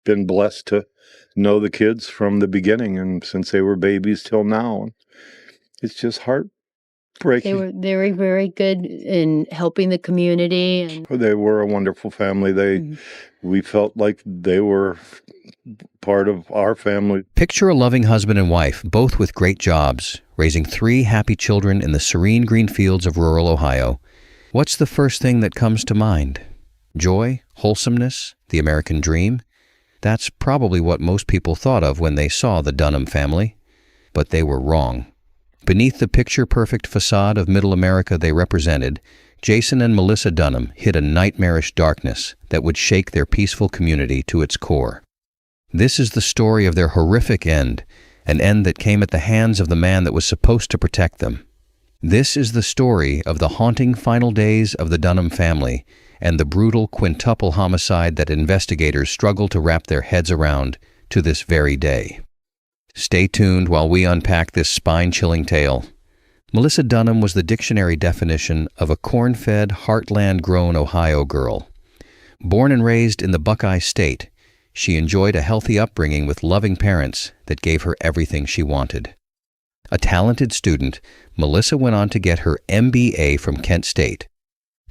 been blessed to know the kids from the beginning and since they were babies till now. It's just heartbreaking. They were very good in helping the community, and They were a wonderful family. We felt like they were part of our family. Picture a loving husband and wife, both with great jobs, raising 3 happy children in the serene green fields of rural Ohio. What's the first thing that comes to mind? Joy, wholesomeness, the American dream? That's probably what most people thought of when they saw the Dunham family. But they were wrong. Beneath the picture-perfect facade of middle America they represented, Jason and Melissa Dunham hid a nightmarish darkness that would shake their peaceful community to its core. This is the story of their horrific end, an end that came at the hands of the man that was supposed to protect them. This is the story of the haunting final days of the Dunham family and the brutal quintuple homicide that investigators struggle to wrap their heads around to this very day. Stay tuned while we unpack this spine-chilling tale. Melissa Dunham was the dictionary definition of a corn-fed, heartland-grown Ohio girl. Born and raised in the Buckeye State, she enjoyed a healthy upbringing with loving parents that gave her everything she wanted. A talented student, Melissa went on to get her MBA from Kent State,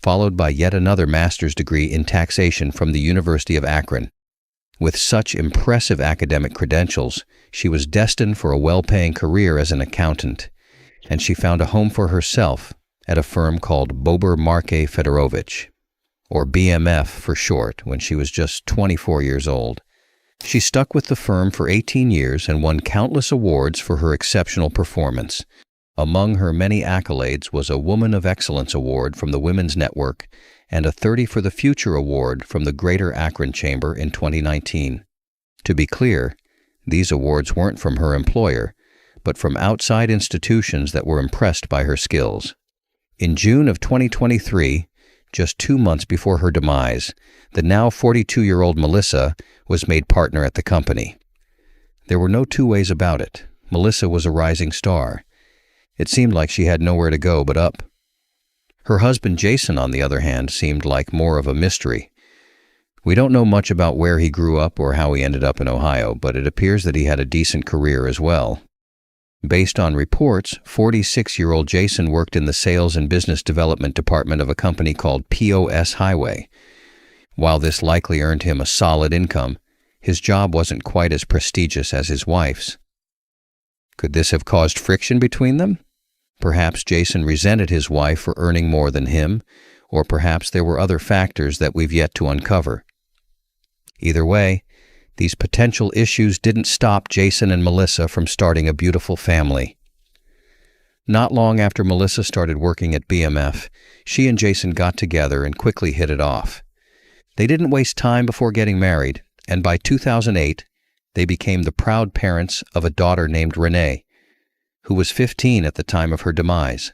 followed by yet another master's degree in taxation from the University of Akron. With such impressive academic credentials, she was destined for a well-paying career as an accountant, and she found a home for herself at a firm called Bober Marke Fedorovich, or BMF for short, when she was just 24 years old. She stuck with the firm for 18 years and won countless awards for her exceptional performance. Among her many accolades was a Woman of Excellence Award from the Women's Network and a 30 for the Future Award from the Greater Akron Chamber in 2019. To be clear, these awards weren't from her employer, but from outside institutions that were impressed by her skills. In June of 2023, just 2 months before her demise, the now 42-year-old Melissa was made partner at the company. There were no two ways about it. Melissa was a rising star. It seemed like she had nowhere to go but up. Her husband Jason, on the other hand, seemed like more of a mystery. We don't know much about where he grew up or how he ended up in Ohio, but it appears that he had a decent career as well. Based on reports, 46-year-old Jason worked in the sales and business development department of a company called POS Highway. While this likely earned him a solid income, his job wasn't quite as prestigious as his wife's. Could this have caused friction between them? Perhaps Jason resented his wife for earning more than him, or perhaps there were other factors that we've yet to uncover. Either way, these potential issues didn't stop Jason and Melissa from starting a beautiful family. Not long after Melissa started working at BMF, she and Jason got together and quickly hit it off. They didn't waste time before getting married, and by 2008, they became the proud parents of a daughter named Renee, who was 15 at the time of her demise.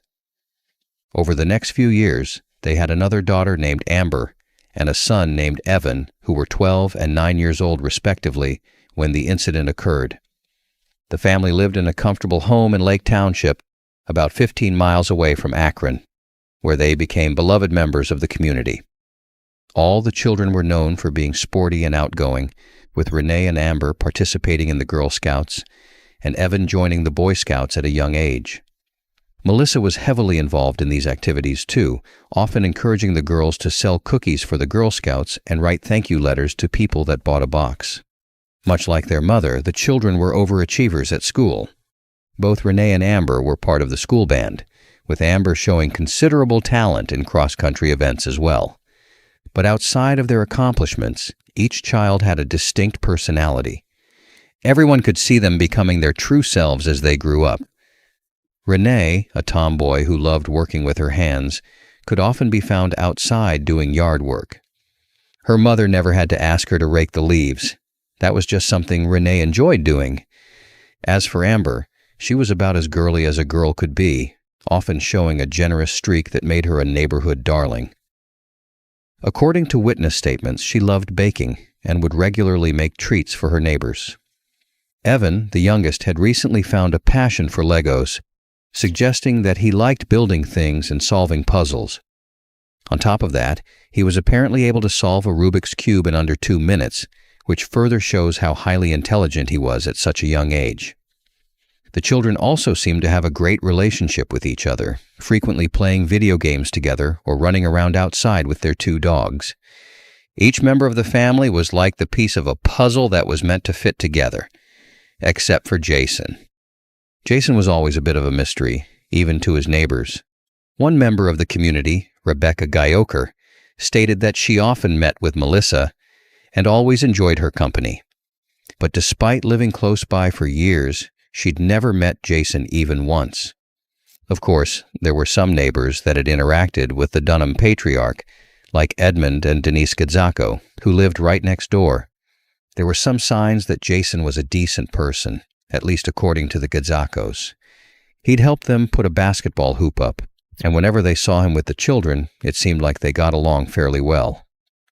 Over the next few years, they had another daughter named Amber and a son named Evan, who were 12 and 9 years old respectively when the incident occurred. The family lived in a comfortable home in Lake Township, about 15 miles away from Akron, where they became beloved members of the community. All the children were known for being sporty and outgoing, with Renee and Amber participating in the Girl Scouts, and Evan joining the Boy Scouts at a young age. Melissa was heavily involved in these activities too, often encouraging the girls to sell cookies for the Girl Scouts and write thank you letters to people that bought a box. Much like their mother, the children were overachievers at school. Both Renee and Amber were part of the school band, with Amber showing considerable talent in cross-country events as well. But outside of their accomplishments, each child had a distinct personality. Everyone could see them becoming their true selves as they grew up. Renee, a tomboy who loved working with her hands, could often be found outside doing yard work. Her mother never had to ask her to rake the leaves. That was just something Renee enjoyed doing. As for Amber, she was about as girly as a girl could be, often showing a generous streak that made her a neighborhood darling. According to witness statements, she loved baking and would regularly make treats for her neighbors. Evan, the youngest, had recently found a passion for Legos, suggesting that he liked building things and solving puzzles. On top of that, he was apparently able to solve a Rubik's Cube in under 2 minutes, which further shows how highly intelligent he was at such a young age. The children also seemed to have a great relationship with each other, frequently playing video games together or running around outside with their 2 dogs. Each member of the family was like the piece of a puzzle that was meant to fit together, except for Jason. Jason was always a bit of a mystery, even to his neighbors. One member of the community, Rebecca Gyoker, stated that she often met with Melissa and always enjoyed her company. But despite living close by for years, she'd never met Jason even once. Of course, there were some neighbors that had interacted with the Dunham patriarch, like Edmund and Denise Gadzako, who lived right next door. There were some signs that Jason was a decent person, at least according to the Gadzakos. He'd helped them put a basketball hoop up, and whenever they saw him with the children, it seemed like they got along fairly well.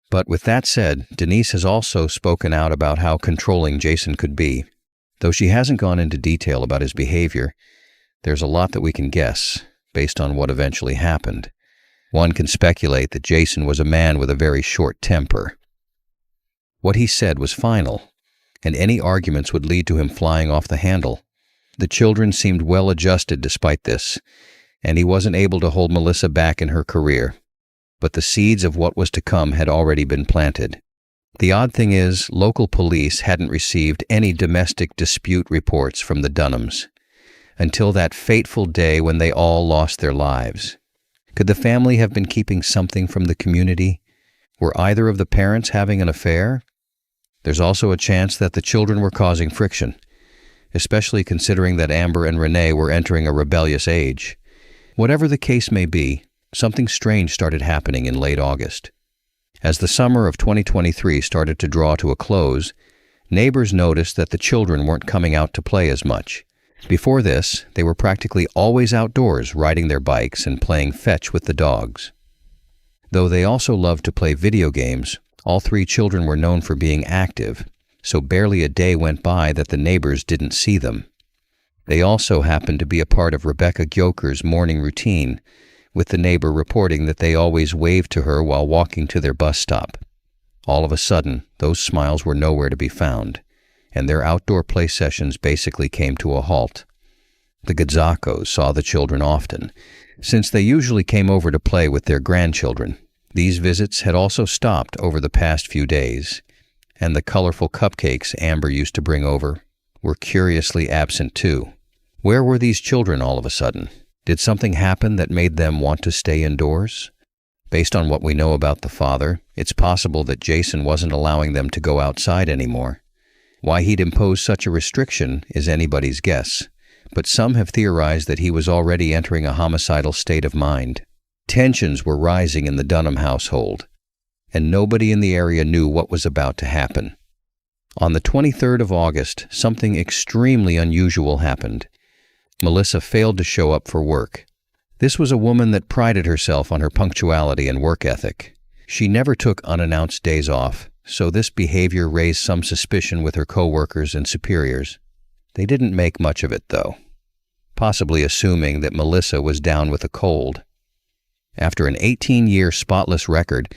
But with that said, Denise has also spoken out about how controlling Jason could be. Though she hasn't gone into detail about his behavior, there's a lot that we can guess, based on what eventually happened. One can speculate that Jason was a man with a very short temper. What he said was final, and any arguments would lead to him flying off the handle. The children seemed well adjusted despite this, and he wasn't able to hold Melissa back in her career. But the seeds of what was to come had already been planted. The odd thing is, local police hadn't received any domestic dispute reports from the Dunhams until that fateful day when they all lost their lives. Could the family have been keeping something from the community? Were either of the parents having an affair? There's also a chance that the children were causing friction, especially considering that Amber and Renee were entering a rebellious age. Whatever the case may be, something strange started happening in late August. As the summer of 2023 started to draw to a close, neighbors noticed that the children weren't coming out to play as much. Before this, they were practically always outdoors riding their bikes and playing fetch with the dogs. Though they also loved to play video games, all 3 children were known for being active, so barely a day went by that the neighbors didn't see them. They also happened to be a part of Rebecca Gyoker's morning routine, with the neighbor reporting that they always waved to her while walking to their bus stop. All of a sudden, those smiles were nowhere to be found, and their outdoor play sessions basically came to a halt. The Gadzakos saw the children often, since they usually came over to play with their grandchildren. These visits had also stopped over the past few days, and the colorful cupcakes Amber used to bring over were curiously absent too. Where were these children all of a sudden? Did something happen that made them want to stay indoors? Based on what we know about the father, it's possible that Jason wasn't allowing them to go outside anymore. Why he'd impose such a restriction is anybody's guess, but some have theorized that he was already entering a homicidal state of mind. Tensions were rising in the Dunham household, and nobody in the area knew what was about to happen. On the 23rd of August, something extremely unusual happened. Melissa failed to show up for work. This was a woman that prided herself on her punctuality and work ethic. She never took unannounced days off, so this behavior raised some suspicion with her co-workers and superiors. They didn't make much of it, though, possibly assuming that Melissa was down with a cold. After an 18-year spotless record,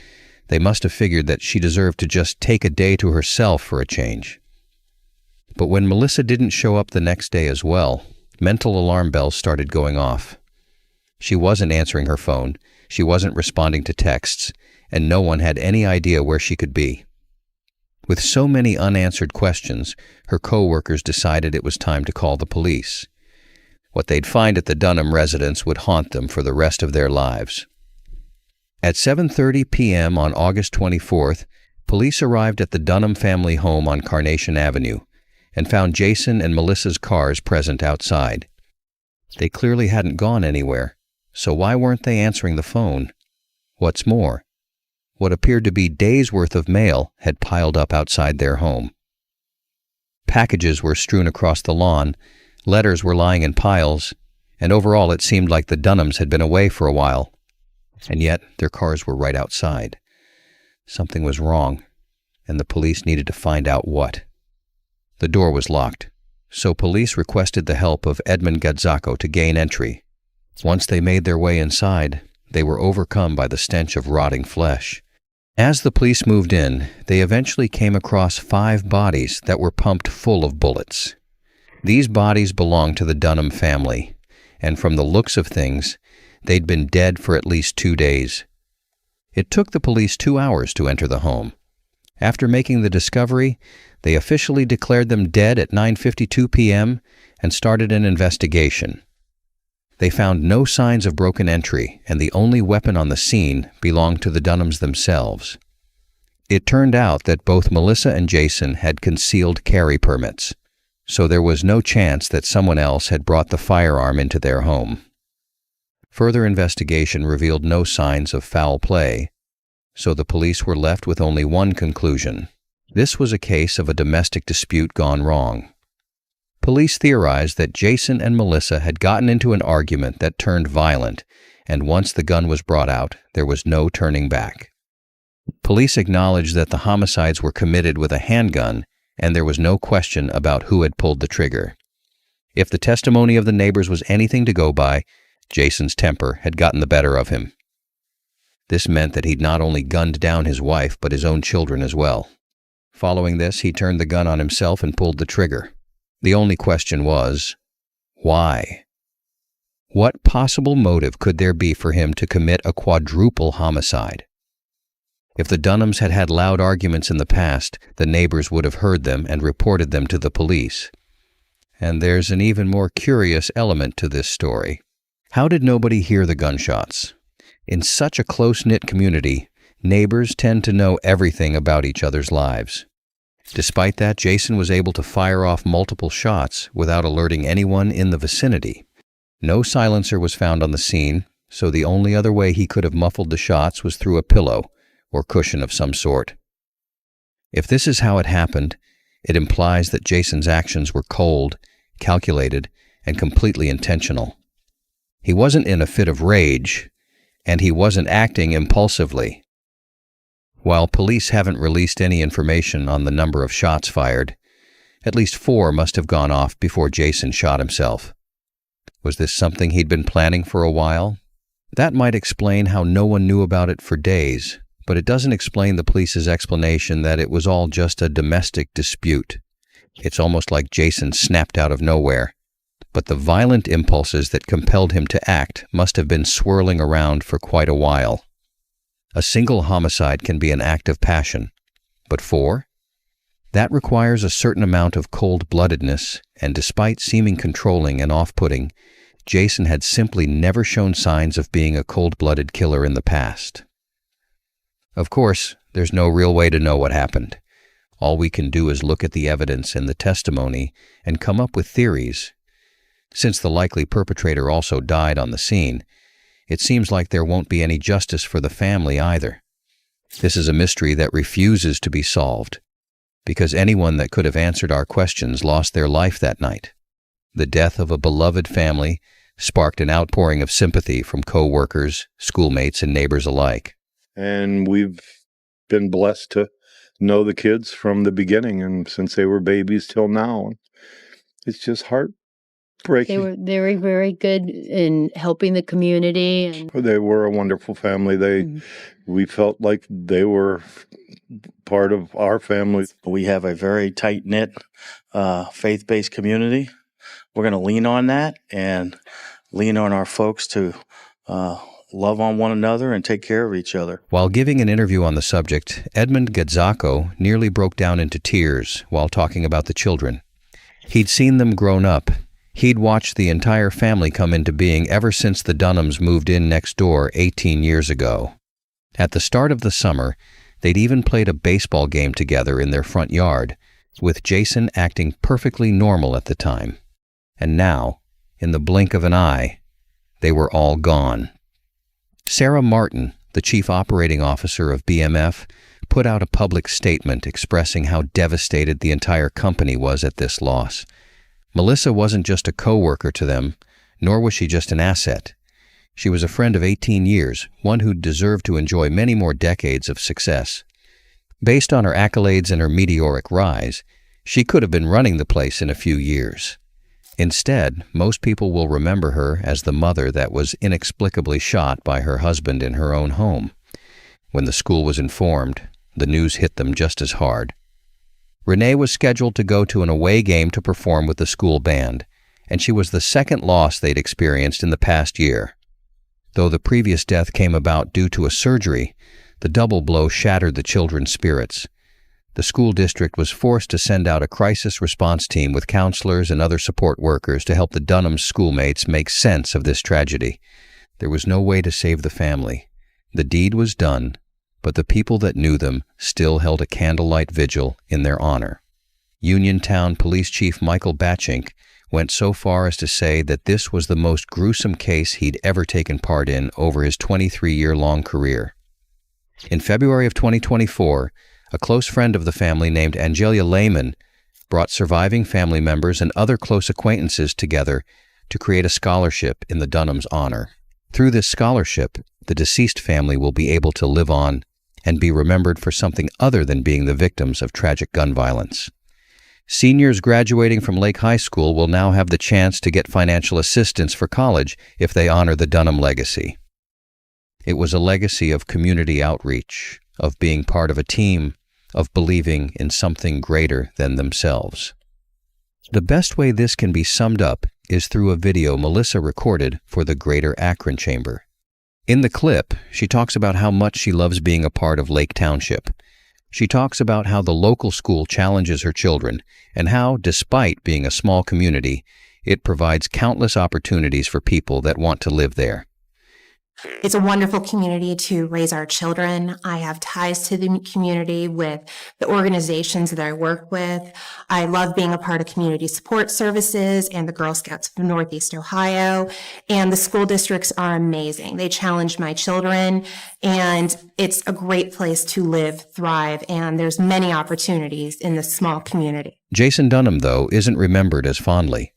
they must have figured that she deserved to just take a day to herself for a change. But when Melissa didn't show up the next day as well, mental alarm bells started going off. She wasn't answering her phone, she wasn't responding to texts, and no one had any idea where she could be. With so many unanswered questions, her co-workers decided it was time to call the police. What they'd find at the Dunham residence would haunt them for the rest of their lives. At 7:30 p.m. on August 24th, police arrived at the Dunham family home on Carnation Avenue and found Jason and Melissa's cars present outside. They clearly hadn't gone anywhere, so why weren't they answering the phone? What's more, what appeared to be days' worth of mail had piled up outside their home. Packages were strewn across the lawn, letters were lying in piles, and overall it seemed like the Dunhams had been away for a while. And yet their cars were right outside. Something was wrong, and the police needed to find out what. The door was locked, so police requested the help of Edmund Gadzako to gain entry. Once they made their way inside, they were overcome by the stench of rotting flesh. As the police moved in, they eventually came across 5 bodies that were pumped full of bullets. These bodies belonged to the Dunham family, and from the looks of things, they'd been dead for at least 2 days. It took the police 2 hours to enter the home. After making the discovery, they officially declared them dead at 9:52 p.m. and started an investigation. They found no signs of broken entry, and the only weapon on the scene belonged to the Dunhams themselves. It turned out that both Melissa and Jason had concealed carry permits, so there was no chance that someone else had brought the firearm into their home. Further investigation revealed no signs of foul play, so the police were left with only one conclusion. This was a case of a domestic dispute gone wrong. Police theorized that Jason and Melissa had gotten into an argument that turned violent, and once the gun was brought out, there was no turning back. Police acknowledged that the homicides were committed with a handgun, and there was no question about who had pulled the trigger. If the testimony of the neighbors was anything to go by, Jason's temper had gotten the better of him. This meant that he'd not only gunned down his wife, but his own children as well. Following this, he turned the gun on himself and pulled the trigger. The only question was, why? What possible motive could there be for him to commit a quadruple homicide? If the Dunhams had had loud arguments in the past, the neighbors would have heard them and reported them to the police. And there's an even more curious element to this story. How did nobody hear the gunshots? In such a close-knit community, neighbors tend to know everything about each other's lives. Despite that, Jason was able to fire off multiple shots without alerting anyone in the vicinity. No silencer was found on the scene, so the only other way he could have muffled the shots was through a pillow or cushion of some sort. If this is how it happened, it implies that Jason's actions were cold, calculated, and completely intentional. He wasn't in a fit of rage, and he wasn't acting impulsively. While police haven't released any information on the number of shots fired, at least 4 must have gone off before Jason shot himself. Was this something he'd been planning for a while? That might explain how no one knew about it for days, but it doesn't explain the police's explanation that it was all just a domestic dispute. It's almost like Jason snapped out of nowhere, but the violent impulses that compelled him to act must have been swirling around for quite a while. A single homicide can be an act of passion, but 4? That requires a certain amount of cold-bloodedness, and despite seeming controlling and off-putting, Jason had simply never shown signs of being a cold-blooded killer in the past. Of course, there's no real way to know what happened. All we can do is look at the evidence and the testimony and come up with theories. Since the likely perpetrator also died on the scene, it seems like there won't be any justice for the family either. This is a mystery that refuses to be solved, because anyone that could have answered our questions lost their life that night. The death of a beloved family sparked an outpouring of sympathy from co-workers, schoolmates, and neighbors alike. And we've been blessed to know the kids from the beginning, and since they were babies till now. It's just heartbreaking. They were very, very good in helping the community. And They were a wonderful family. We felt like they were part of our family. We have a very tight-knit, faith-based community. We're going to lean on that and lean on our folks to love on one another and take care of each other. While giving an interview on the subject, Edmund Gadzako nearly broke down into tears while talking about the children. He'd seen them grown up. He'd watched the entire family come into being ever since the Dunhams moved in next door 18 years ago. At the start of the summer, they'd even played a baseball game together in their front yard, with Jason acting perfectly normal at the time. And now, in the blink of an eye, they were all gone. Sarah Martin, the chief operating officer of BMF, put out a public statement expressing how devastated the entire company was at this loss. Melissa wasn't just a co-worker to them, nor was she just an asset. She was a friend of 18 years, one who deserved to enjoy many more decades of success. Based on her accolades and her meteoric rise, she could have been running the place in a few years. Instead, most people will remember her as the mother that was inexplicably shot by her husband in her own home. When the school was informed, the news hit them just as hard. Renee was scheduled to go to an away game to perform with the school band, and she was the second loss they'd experienced in the past year. Though the previous death came about due to a surgery, the double blow shattered the children's spirits. The school district was forced to send out a crisis response team with counselors and other support workers to help the Dunham schoolmates make sense of this tragedy. There was no way to save the family. The deed was done, but the people that knew them still held a candlelight vigil in their honor. Uniontown Police Chief Michael Batchink went so far as to say that this was the most gruesome case he'd ever taken part in over his 23-year-long career. In February of 2024, a close friend of the family named Angelia Lehman brought surviving family members and other close acquaintances together to create a scholarship in the Dunhams' honor. Through this scholarship, the deceased family will be able to live on and be remembered for something other than being the victims of tragic gun violence. Seniors graduating from Lake High School will now have the chance to get financial assistance for college if they honor the Dunham legacy. It was a legacy of community outreach, of being part of a team, of believing in something greater than themselves. The best way this can be summed up is through a video Melissa recorded for the Greater Akron Chamber. In the clip, she talks about how much she loves being a part of Lake Township. She talks about how the local school challenges her children and how, despite being a small community, it provides countless opportunities for people that want to live there. It's a wonderful community to raise our children. I have ties to the community with the organizations that I work with. I love being a part of community support services and the Girl Scouts of Northeast Ohio. And the school districts are amazing. They challenge my children, and it's a great place to live, thrive, and there's many opportunities in this small community. Jason Dunham, though, isn't remembered as fondly.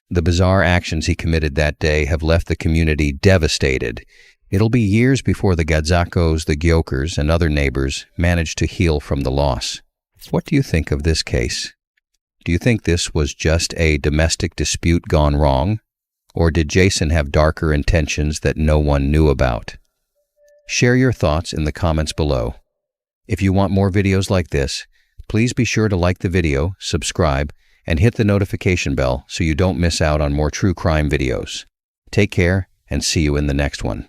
The bizarre actions he committed that day have left the community devastated. It'll be years before the Gadzakos, the Gyokers, and other neighbors manage to heal from the loss. What do you think of this case? Do you think this was just a domestic dispute gone wrong? Or did Jason have darker intentions that no one knew about? Share your thoughts in the comments below. If you want more videos like this, please be sure to like the video, subscribe, and hit the notification bell so you don't miss out on more true crime videos. Take care and see you in the next one.